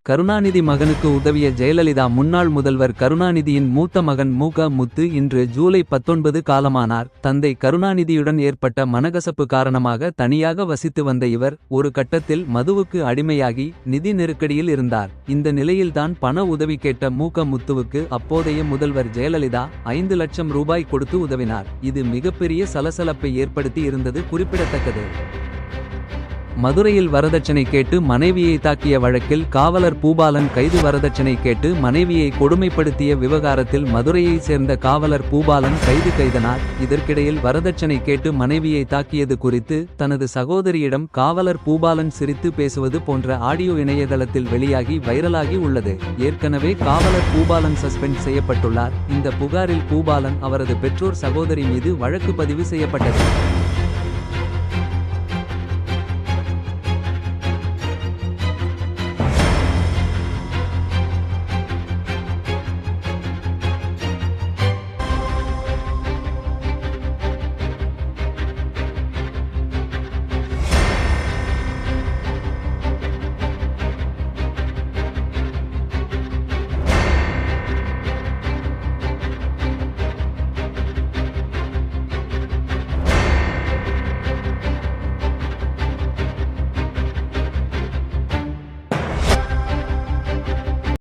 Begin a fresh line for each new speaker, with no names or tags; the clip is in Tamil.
கருணாநிதி மகனுக்கு உதவிய ஜெயலலிதா. முன்னாள் முதல்வர் கருணாநிதியின் மூத்த மகன் மூக முத்து இன்று ஜூலை 19 காலமானார். தந்தை கருணாநிதியுடன் ஏற்பட்ட மனகசப்பு காரணமாக தனியாக வசித்து வந்த இவர் ஒரு கட்டத்தில் மதுவுக்கு அடிமையாகி நிதி நெருக்கடியில் இருந்தார். இந்த நிலையில்தான் பண உதவி கேட்ட மூக முத்துவுக்கு அப்போதைய முதல்வர் ஜெயலலிதா 5 லட்சம் ரூபாய் கொடுத்து உதவினார். இது மிகப்பெரிய சலசலப்பை ஏற்படுத்தி இருந்தது குறிப்பிடத்தக்கது. மதுரையில் வரதட்சணை கேட்டு மனைவியை தாக்கிய வழக்கில் காவலர் பூபாலன் கைது. வரதட்சணை கேட்டு மனைவியை கொடுமைப்படுத்திய விவகாரத்தில் மதுரையைச் சேர்ந்த காவலர் பூபாலன் கைதானார். இதற்கிடையில் வரதட்சணை கேட்டு மனைவியை தாக்கியது குறித்து தனது சகோதரியிடம் காவலர் பூபாலன் சிரித்து பேசுவது போன்ற ஆடியோ இணையதளத்தில் வெளியாகி வைரலாகி உள்ளது. ஏற்கனவே காவலர் பூபாலன் சஸ்பெண்ட் செய்யப்பட்டுள்ளார். இந்த புகாரில் பூபாலன் அவரது பெற்றோர் சகோதரி மீது வழக்கு பதிவு செய்யப்பட்டது.